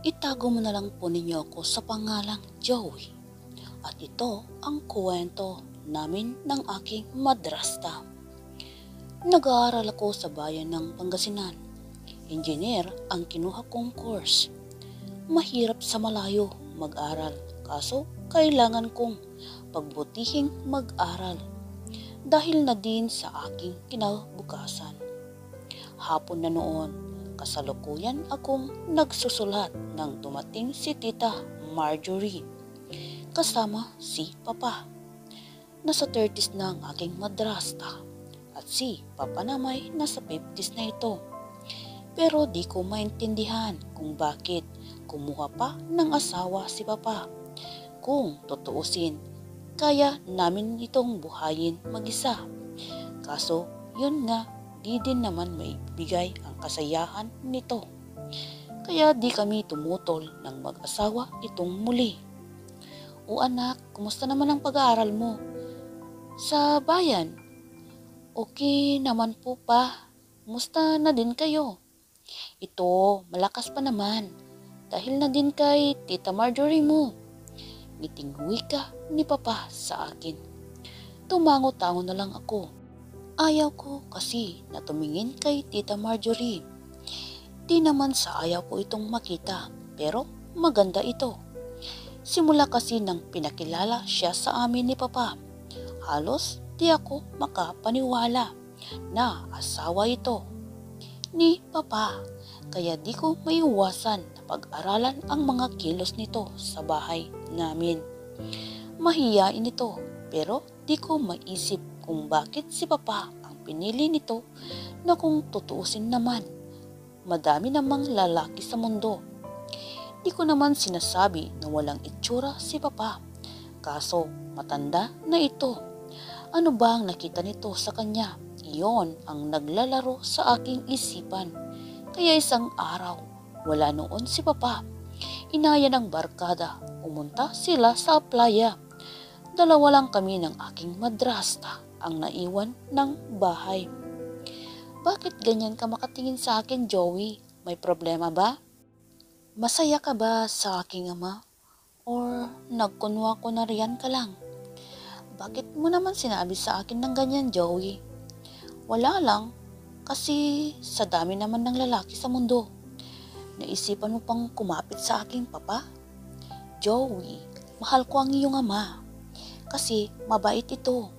Itago mo na lang po ninyo ako sa pangalang Joey. At ito ang kuwento namin ng aking madrasta. Nag-aaral ako sa bayan ng Pangasinan. Engineer ang kinuha kong course. Mahirap sa malayo mag-aral, kaso kailangan kong pagbutihing mag-aral dahil na din sa aking kinabukasan. Hapon na noon, kasalukuyan akong nagsusulat nang dumating si Tita Marjorie kasama si Papa. Nasa 30s na ang aking madrasta at si Papa na may nasa 50s na ito. Pero di ko maintindihan kung bakit kumuha pa ng asawa si Papa. Kung tutuusin, kaya namin itong buhayin mag-isa. Kaso yun nga, di din naman may bigay ang kasayahan nito. Kaya di kami tumutol ng mag-asawa itong muli. O anak, kumusta naman ang pag-aaral mo? Sa bayan? Okay naman po pa. Kumusta na din kayo? Ito, malakas pa naman. Dahil na din kay Tita Marjorie mo. Ngiting wika ni Papa sa akin. Tumango-tango na lang ako. Ayaw ko kasi na tumingin kay Tita Marjorie. Di naman sa ayaw ko itong makita, pero maganda ito. Simula kasi nang pinakilala siya sa amin ni Papa, halos di ako makapaniwala na asawa ito ni Papa. Kaya di ko maiwasan na pag-aralan ang mga kilos nito sa bahay namin. Mahiyain ito, pero di ko maisip kung bakit si Papa ang pinili nito na kung tutuusin naman, madami namang lalaki sa mundo. Di ko naman sinasabi na walang itsura si Papa, kaso matanda na ito. Ano ba ang nakita nito sa kanya? Iyon ang naglalaro sa aking isipan. Kaya isang araw, wala noon si Papa. Inaya ng barkada, pumunta sila sa playa. Dalawa lang kami ng aking madrasta ang naiwan ng bahay. Bakit ganyan ka makatingin sa akin, Joey? May problema ba? Masaya ka ba sa aking ama? Or nagkunwa ko na riyan ka lang? Bakit mo naman sinabi sa akin ng ganyan, Joey? Wala lang, kasi sa dami naman ng lalaki sa mundo. Naisipan mo pang kumapit sa aking papa? Joey, mahal ko ang iyong ama. Kasi mabait ito.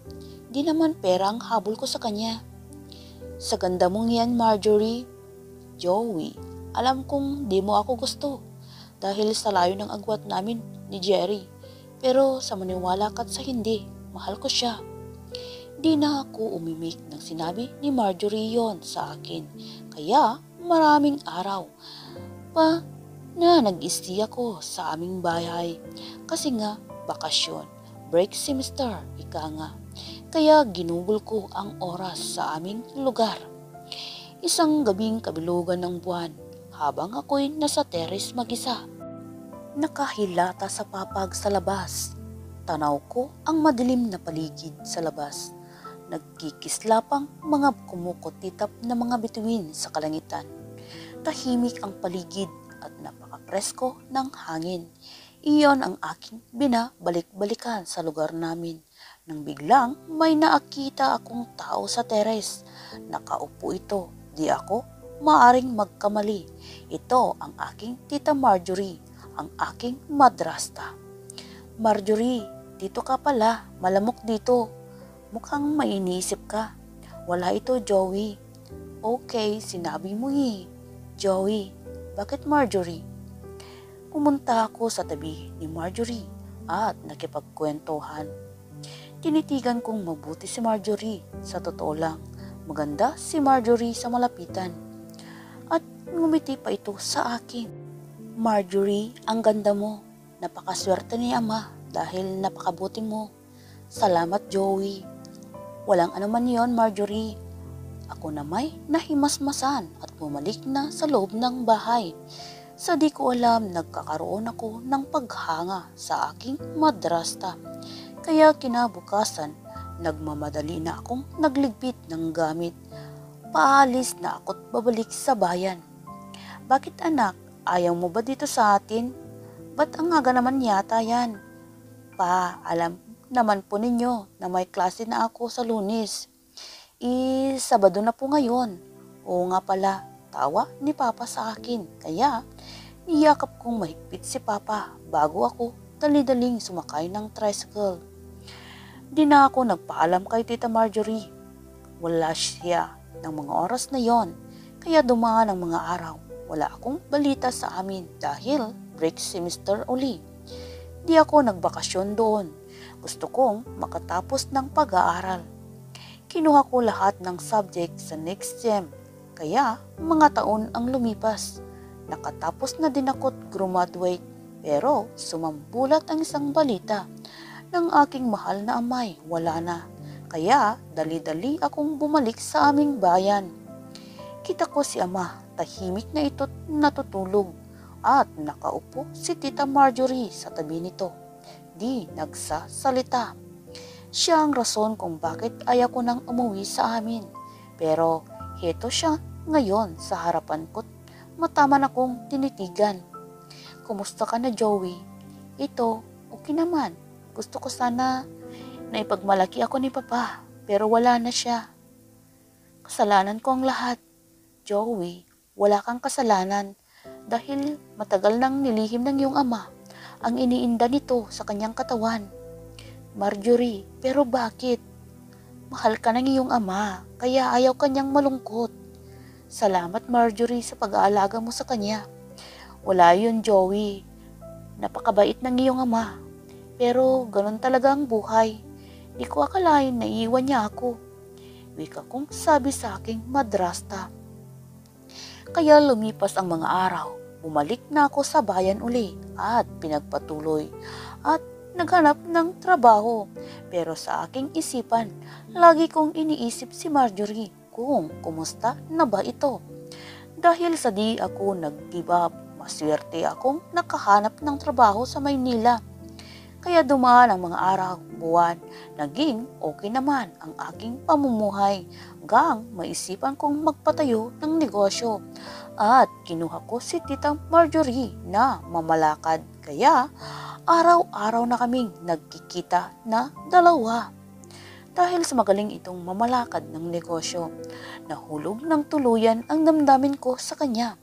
Di naman pera ang habol ko sa kanya. Sa ganda mong yan, Marjorie. Joey, alam kong di mo ako gusto dahil sa layo ng agwat namin ni Jerry. Pero sa maniwala ka't sa hindi, mahal ko siya. Di na ako umimik nang sinabi ni Marjorie yon sa akin. Kaya maraming araw pa na nag-stay ako sa aming bahay. Kasi nga, bakasyon, break semester, ika nga. Kaya ginugol ko ang oras sa aming lugar. Isang gabing kabilugan ng buwan, habang ako'y nasa terrace mag-isa. Nakahilata sa papag sa labas. Tanaw ko ang madilim na paligid sa labas. Nagkikislapang mga kumukutitap na mga bituin sa kalangitan. Tahimik ang paligid at napakapresko ng hangin. Iyon ang aking binabalik-balikan sa lugar namin. Nang biglang may naakita akong tao sa terrace. Nakaupo ito, di ako maaring magkamali. Ito ang aking Tita Marjorie, ang aking madrasta. Marjorie, dito ka pala, malamok dito. Mukhang may iniisip ka. Wala ito, Joey. Okay, sinabi mo eh. Joey, bakit Marjorie? Pumunta ako sa tabi ni Marjorie at nakipagkwentuhan. Tinitigan kong mabuti si Marjorie. Sa totoo lang, maganda si Marjorie sa malapitan. At ngumiti pa ito sa akin. Marjorie, ang ganda mo. Napakaswerte ni Ama dahil napakabuti mo. Salamat, Joey. Walang anuman yon, Marjorie. Ako na may nahimasmasan at bumalik na sa loob ng bahay. Sa di ko alam, nagkakaroon ako ng paghanga sa aking madrasta. Kaya kinabukasan, nagmamadali na akong nagligpit ng gamit. Paalis na ako't babalik sa bayan. Bakit anak? ayaw mo ba dito sa atin? Ba't ang aga naman yata yan? Pa, alam naman po ninyo na may klase na ako sa Lunes. Sabado na po ngayon. Oo nga pala, tawa ni Papa sa akin. Kaya, niyakap kong mahigpit si Papa bago ako dali-daling sumakay ng tricycle. Di na ako nagpaalam kay Tita Marjorie. Wala siya ng mga oras na yon. Kaya dumaan ang mga araw. Wala akong balita sa amin dahil break semester uli. Di ako nagbakasyon doon. Gusto kong makatapos ng pag-aaral. Kinuha ko lahat ng subject sa next sem. Kaya mga taon ang lumipas. Nakatapos na din ako't graduate. Pero sumambulat ang isang balita ng aking mahal na amay. Wala na. Kaya dali-dali akong bumalik sa aming bayan. Kita ko si ama, tahimik na ito't natutulog. At nakaupo si Tita Marjorie sa tabi nito. Di nagsasalita. Siya ang rason kung bakit ayaw ko nang umuwi sa amin. Pero heto siya ngayon sa harapan ko't mataman akong tinitigan. Kumusta ka na, Joey? Ito, okay naman. Gusto ko sana na ipagmalaki ako ni Papa, pero wala na siya. Kasalanan ko ang lahat. Joey, wala kang kasalanan dahil matagal nang nilihim ng iyong ama ang iniinda nito sa kanyang katawan. Marjorie, pero bakit? Mahal ka ng iyong ama, kaya ayaw kanyang malungkot. Salamat Marjorie sa pag-aalaga mo sa kanya. Wala yun, Joey. Napakabait ng iyong ama. Pero ganun talaga ang buhay. Di ko akalain na iiwan niya ako. Wika kong sabi sa aking madrasta. Kaya lumipas ang mga araw. Bumalik na ako sa bayan uli at pinagpatuloy at naghanap ng trabaho. Pero sa aking isipan, lagi kong iniisip si Marjorie kung kumusta na ba ito. Dahil sa di ako nag-give up, maswerte akong nakahanap ng trabaho sa Maynila. Kaya dumaan ang mga araw, buwan, naging okay naman ang aking pamumuhay hanggang maisipan kong magpatayo ng negosyo. At kinuha ko si Tita Marjorie na mamalakad. Kaya araw-araw na kaming nagkikita na dalawa. Dahil sa magaling itong mamalakad ng negosyo, nahulog ng tuluyan ang damdamin ko sa kanya.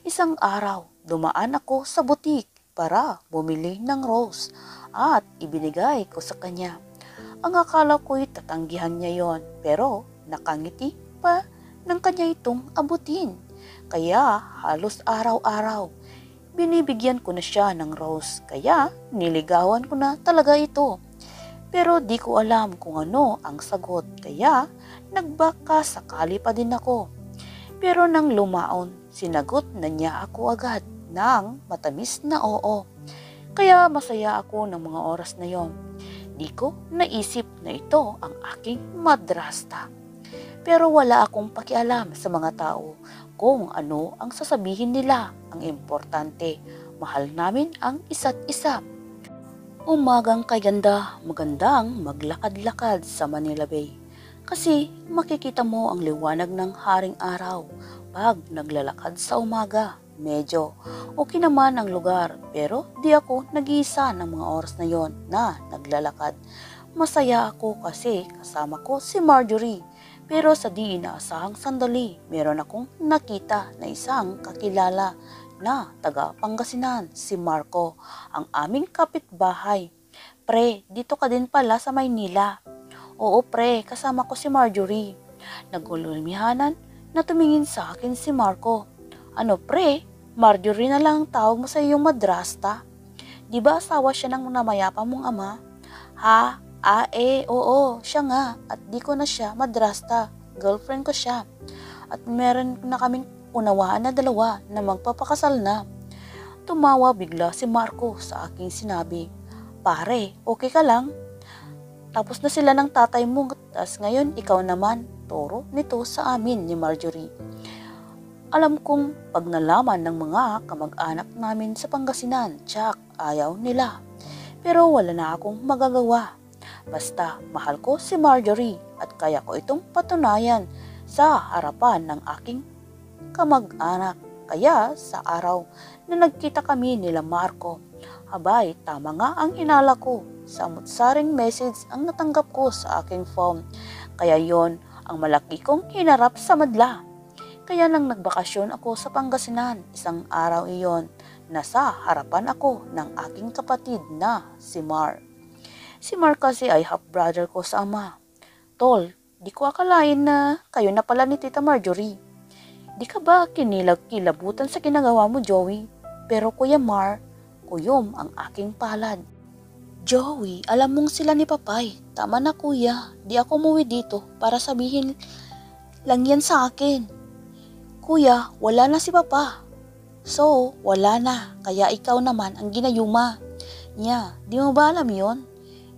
Isang araw, dumaan ako sa butik para bumili ng rose at ibinigay ko sa kanya. Ang akala ko'y tatanggihan niya yon, pero nakangiti pa ng kanya itong abutin. Kaya halos araw-araw, binibigyan ko na siya ng rose, kaya niligawan ko na talaga ito. Pero di ko alam kung ano ang sagot, kaya nagbaka sakali pa din ako. Pero nang lumaon, sinagot na niya ako agad ng matamis na oo. Kaya masaya ako ng mga oras na yon. Di ko naisip na ito ang aking madrasta. Pero wala akong pakialam sa mga tao kung ano ang sasabihin nila. Ang importante, mahal namin ang isa't isa. Umagang kay ganda, magandang maglakad-lakad sa Manila Bay. Kasi makikita mo ang liwanag ng haring araw pag naglalakad sa umaga. Medyo okay naman ang lugar, pero di ako nag-iisa ng mga oras na yon na naglalakad. Masaya ako kasi kasama ko si Marjorie. Pero sa di inaasahang sandali, meron akong nakita na isang kakilala na taga Pangasinan, si Marco, ang aming kapitbahay. Pre, dito ka din pala sa Maynila. Oo pre, kasama ko si Marjorie. Nagulumihanan na tumingin sa akin si Marco. Ano pre, Marjorie na lang tawag mo sa iyong madrasta? Di ba asawa siya ng namayapa mong ama? Ha? Oo, siya nga. At di ko na siya madrasta. Girlfriend ko siya. At meron na kaming unawaan na dalawa na magpapakasal na. Tumawa bigla si Marco sa aking sinabi. Pare, okay ka lang? Tapos na sila ng tatay mo, tas ngayon ikaw naman. Toro nito sa amin ni Marjorie. Alam kong pag nalaman ng mga kamag-anak namin sa Pangasinan, tsak ayaw nila. Pero wala na akong magagawa. Basta mahal ko si Marjorie at kaya ko itong patunayan sa harapan ng aking kamag-anak. Kaya sa araw na nagkita kami nila Marco, abay tama nga ang hinala ko. Samot-saring message ang natanggap ko sa aking phone. Kaya yon ang malaki kong hinarap sa madla. Kaya nang nagbakasyon ako sa Pangasinan, isang araw iyon, nasa harapan ako ng aking kapatid na si Mar. Si Mar kasi ay half-brother ko sa ama. Tol, di ko akalain na kayo na pala ni Tita Marjorie. Di ka ba kinilag-kilabutan sa ginagawa mo, Joey? Pero Kuya Mar, kuyom ang aking palad. Joey, alam mong sila ni Papay. Tama na kuya, di ako umuwi dito para sabihin lang yan sa akin. Kuya, wala na si Papa. So, wala na. Kaya ikaw naman ang ginayuma niya. Di mo ba alam yon?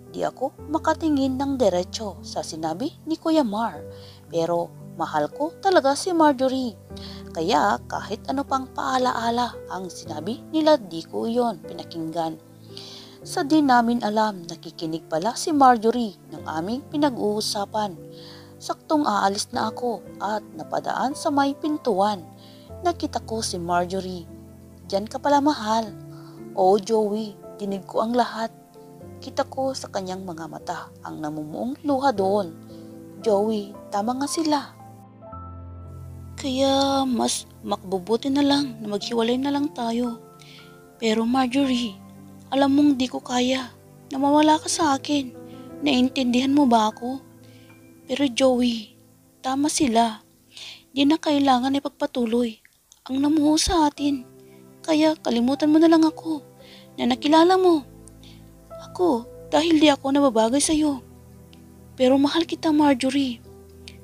Di ako makatingin ng diretso sa sinabi ni Kuya Mar. Pero mahal ko talaga si Marjorie. Kaya kahit ano pang paalaala ang sinabi nila, di ko yon pinakinggan. Sa di namin alam, nakikinig pala si Marjorie ng aming pinag-uusapan. Saktong aalis na ako at napadaan sa may pintuan. Nakita ko si Marjorie. Diyan ka pala mahal. Oo Joey, dinig ko ang lahat. Kita ko sa kanyang mga mata ang namumuong luha doon. Joey, tama nga sila. Kaya mas makbubuti na lang na maghiwalay na lang tayo. Pero Marjorie, alam mong di ko kaya na mawala ka sa akin. Naintindihan mo ba ako? Pero Joey, tama sila. Di na kailangan ipagpatuloy ang namuo sa atin. Kaya kalimutan mo na lang ako na nakilala mo. Ako, dahil di ako nababagay sa'yo. Pero mahal kita Marjorie.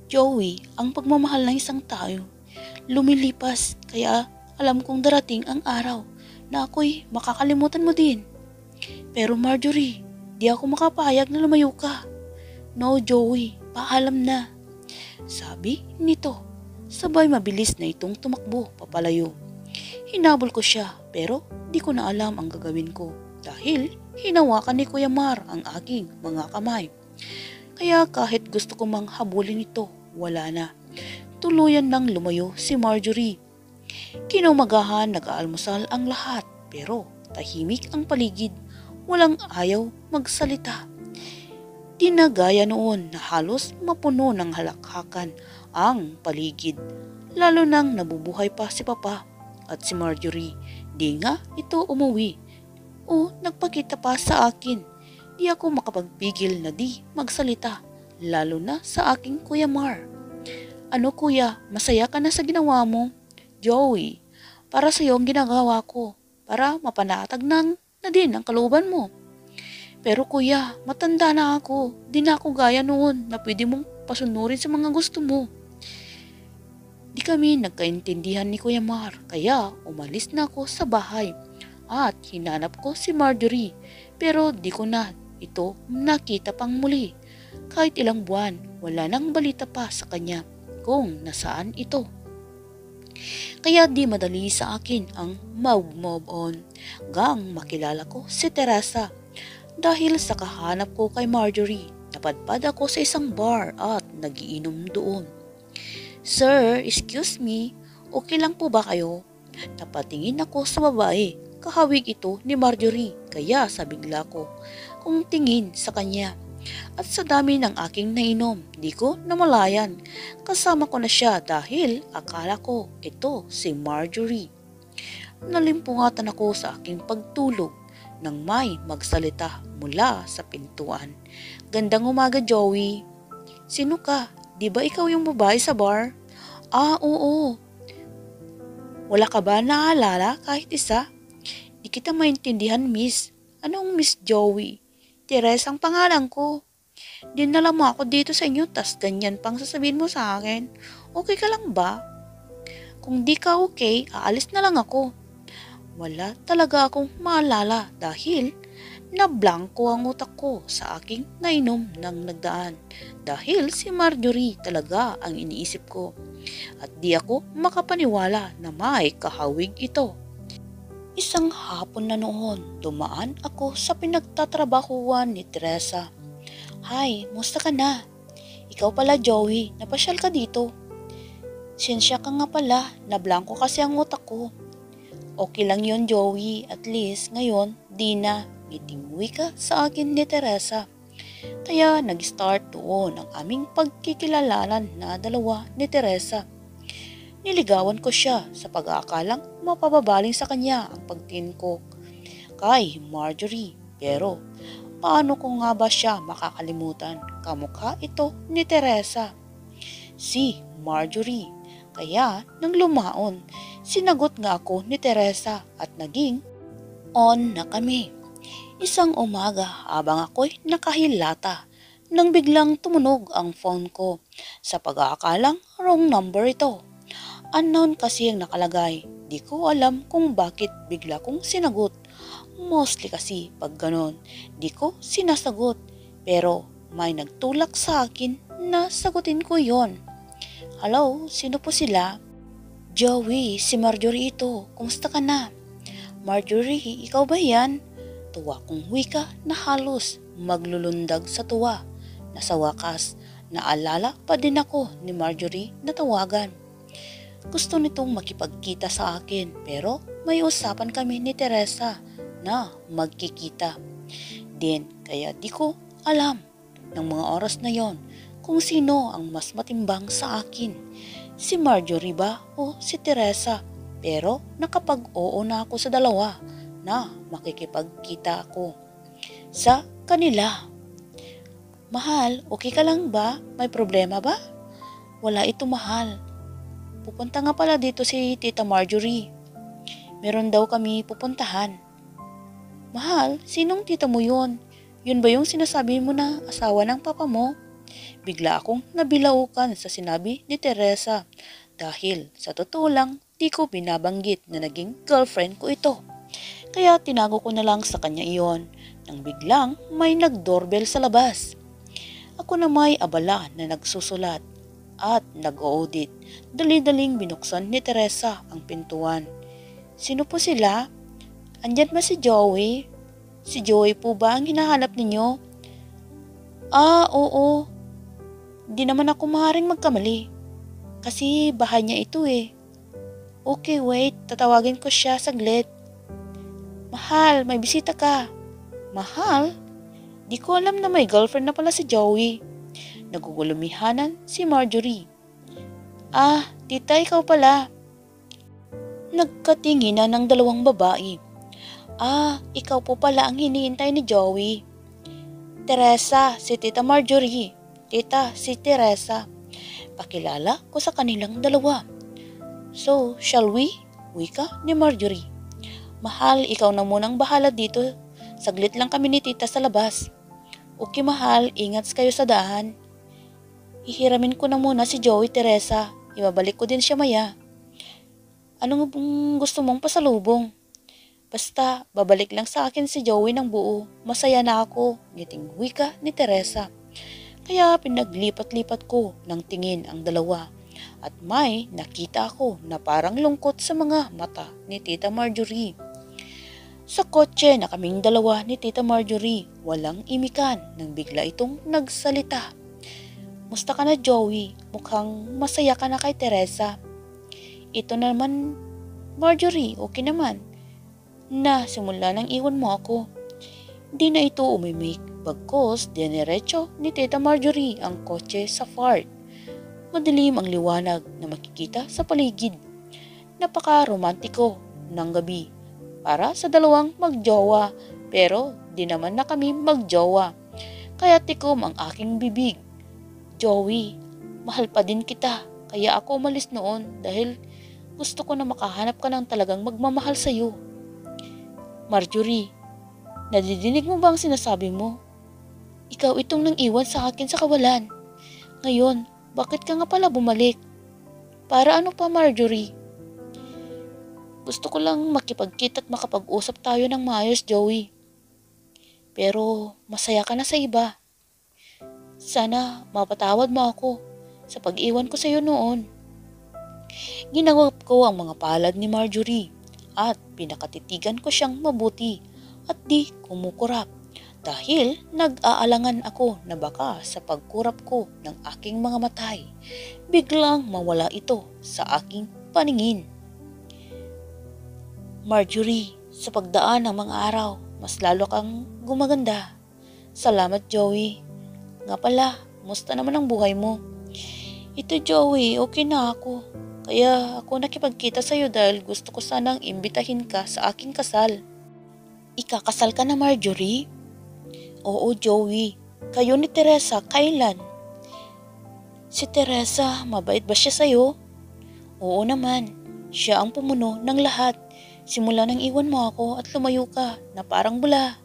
Joey, ang pagmamahal ng isang tao, lumilipas. Kaya alam kong darating ang araw na ako'y makakalimutan mo din. Pero Marjorie, di ako makapayag na lumayo ka. No Joey, paalam na. Sabi nito, sabay mabilis na itong tumakbo papalayo. Hinabol ko siya pero di ko na alam ang gagawin ko dahil hinawakan ni Kuya Mar ang aking mga kamay. Kaya kahit gusto ko mang habulin ito, wala na. Tuluyan nang lumayo si Marjorie. Kinaumagahan nag-aalmusal ang lahat pero tahimik ang paligid. Walang ayaw magsalita. Di na gaya noon na halos mapuno ng halakhakan ang paligid. Lalo nang nabubuhay pa si Papa at si Marjorie. Di nga ito umuwi o nagpakita pa sa akin. Di ako makapagpigil na di magsalita, lalo na sa aking Kuya Mar. Ano kuya, masaya ka na sa ginawa mo? Joey, para sa iyo ang ginagawa ko, para mapanatag na din ang kalooban mo. Pero kuya, matanda na ako. Di na ako gaya noon na pwede mong pasunurin sa mga gusto mo. Di kami nagkaintindihan ni Kuya Mar, kaya umalis na ako sa bahay at hinanap ko si Marjorie. Pero di ko na ito nakita pang muli. Kahit ilang buwan, wala nang balita pa sa kanya kung nasaan ito. Kaya di madali sa akin ang move on gang makilala ko si Teresa. Dahil sa kahanap ko kay Marjorie, napadpad ako sa isang bar at nagiinom doon. Sir, excuse me, okay lang po ba kayo? Napatingin ako sa babae, kahawig ito ni Marjorie, kaya sa bigla ko kung tingin sa kanya. At sa dami ng aking nainom, di ko namalayan. Kasama ko na siya dahil akala ko ito si Marjorie. Nalimpungatan ako sa aking pagtulog nang may magsalita mula sa pintuan. Gandang umaga, Joey. Sino ka? Di ba ikaw yung babae sa bar? Ah, oo. Wala ka ba naalala kahit isa? Di kita maintindihan, miss. Anong Miss Joey? Teresa ang pangalan ko. Dinala mo ako dito sa inyo tas ganyan pang sasabihin mo sa akin. Okay ka lang ba? Kung di ka okay, aalis na lang ako. Wala talaga akong maalala dahil nablangko ang utak ko sa aking nainom ng nagdaan. Dahil si Marjorie talaga ang iniisip ko. At di ako makapaniwala na may kahawig ito. Isang hapon na noon, dumaan ako sa pinagtatrabahuan ni Teresa. Hi, musta ka na? Ikaw pala Joey, napasyal ka dito. Sensya ka nga pala, nablangko kasi ang utak ko. Okay lang yon Joey, at least ngayon di na ngitimuwi ka sa akin ni Teresa. Kaya nag-start doon ang aming pagkikilalanan na dalawa ni Teresa. Niligawan ko siya sa pag-aakalang mapababaling sa kanya ang pagtingin ko kay Marjorie. Pero paano ko nga ba siya makakalimutan? Kamukha ito ni Teresa, si Marjorie. Kaya nang lumaon, sinagot nga ako ni Teresa at naging on na kami. Isang umaga habang ako'y nakahilata nang biglang tumunog ang phone ko sa pag-aakalang wrong number ito. Unknown kasi ang nakalagay. Di ko alam kung bakit bigla kong sinagot. Mostly kasi pag ganon, di ko sinasagot. Pero may nagtulak sa akin na sagutin ko yon. Hello, sino po sila? Joey, si Marjorie ito. Kumusta ka na? Marjorie, ikaw ba yan? Tuwa kong wika na halos maglulundag sa tuwa. Na sa wakas, naalala pa din ako ni Marjorie na tawagan. Gusto nitong makipagkita sa akin pero may usapan kami ni Teresa na magkikita. Din kaya di ko alam ng mga oras na yon kung sino ang mas matimbang sa akin, si Marjorie ba o si Teresa. Pero nakapag-oo na ako sa dalawa na makikipagkita ako sa kanila. Mahal, okay ka lang ba? May problema ba? Wala ito mahal. Pupunta nga pala dito si Tita Marjorie. Meron daw kami pupuntahan. Mahal, sinong tita mo yun? Yun ba yung sinasabi mo na asawa ng papa mo? Bigla akong nabilaukan sa sinabi ni Teresa dahil sa totoo lang di ko binabanggit na naging girlfriend ko ito. Kaya tinago ko na lang sa kanya iyon nang biglang may nag-doorbell sa labas. Ako na may abala na nagsusulat at nag-audit. Dali-daling binuksan ni Teresa ang pintuan. Sino po sila? Andyan ba si Joey? Si Joey po ba ang hinahanap ninyo? Ah, oo. Di naman ako maaaring magkamali. Kasi bahay niya ito eh. Okay, wait. Tatawagin ko siya saglit. Mahal, may bisita ka. Mahal? Di ko alam na may girlfriend na pala si Joey. Nagugulumihanan si Marjorie. Ah, tita, ikaw pala. Nagkatinginan ng dalawang babae. Ah, ikaw po pala ang hinihintay ni Joey. Teresa, si Tita Marjorie. Tita, si Teresa. Pakilala ko sa kanilang dalawa. So, shall we? Wika ni Marjorie. Mahal, ikaw na munang bahala dito. Saglit lang kami ni Tita sa labas. Okay mahal, ingat kayo sa daan. Hihiramin ko na muna si Joey, Teresa. Ibabalik ko din siya maya. Anong gusto mong pasalubong? Basta, babalik lang sa akin si Joey ng buo. Masaya na ako, ngiting wika ni Teresa. Kaya pinaglipat-lipat ko ng tingin ang dalawa. At may nakita ako na parang lungkot sa mga mata ni Tita Marjorie. Sa kotse na kaming dalawa ni Tita Marjorie, walang imikan nang bigla itong nagsalita. Musta ka na Joey? Mukhang masaya ka na kay Teresa. Ito naman Marjorie, okay naman. Na simula nang iwan mo ako. Di na ito umimik, bagkos dinerecho ni Tita Marjorie ang kotse sa fart. Madilim ang liwanag na makikita sa paligid. Napaka-romantiko ng gabi para sa dalawang magjowa, pero di naman na kami magjowa. Kaya tikom ang aking bibig. Joey, mahal pa din kita, kaya ako umalis noon dahil gusto ko na makahanap ka ng talagang magmamahal sa'yo. Marjorie, nadidinig mo ba ang sinasabi mo? Ikaw itong nang iwan sa akin sa kawalan. Ngayon, bakit ka nga pala bumalik? Para ano pa Marjorie? Gusto ko lang makipagkita at makapag-usap tayo ng maayos, Joey. Pero masaya ka na sa iba. Sana mapatawad mo ako sa pag-iwan ko sa iyo noon. Ginawap ko ang mga palad ni Marjorie at pinakatitigan ko siyang mabuti at di kumukurap. dahil nag-aalangan ako na baka sa pagkurap ko ng aking mga matay, biglang mawala ito sa aking paningin. Marjorie, sa pagdaan ng mga araw, mas lalo kang gumaganda. Salamat, Joey. Nga pala, musta naman ang buhay mo? Ito, Joey, okay na ako. Kaya ako nakipagkita sa'yo dahil gusto ko sanang imbitahin ka sa aking kasal. Ikakasal ka na, Marjorie? Oo, Joey. Kayo ni Teresa, kailan? Si Teresa, mabait ba siya sa'yo? Oo naman. Siya ang pumuno ng lahat. Simula nang iwan mo ako at lumayo ka na parang bula.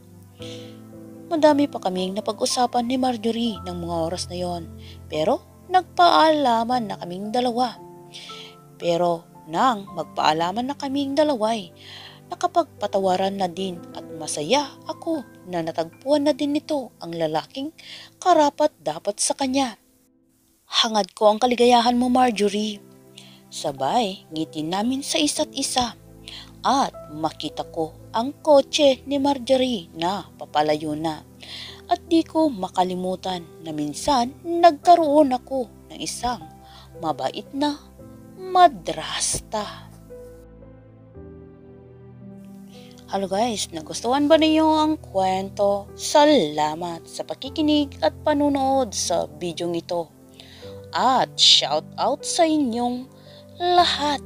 Madami pa kaming napag-usapan ni Marjorie ng mga oras na yon. Pero nagpaalaman na kaming dalawa. Pero nang magpaalaman na kaming dalaway, nakapagpatawaran na din at masaya ako na natagpuan na din nito ang lalaking karapat dapat sa kanya. Hangad ko ang kaligayahan mo, Marjorie. Sabay ngiti namin sa isa't isa at makita ko ang kotse ni Marjorie na papalayo na. At di ko makalimutan na minsan nagkaroon ako ng isang mabait na madrasta. Hello guys, nagustuhan ba ninyo ang kwento? Salamat sa pakikinig at panunood sa bidyong ito. At shout out sa inyong lahat.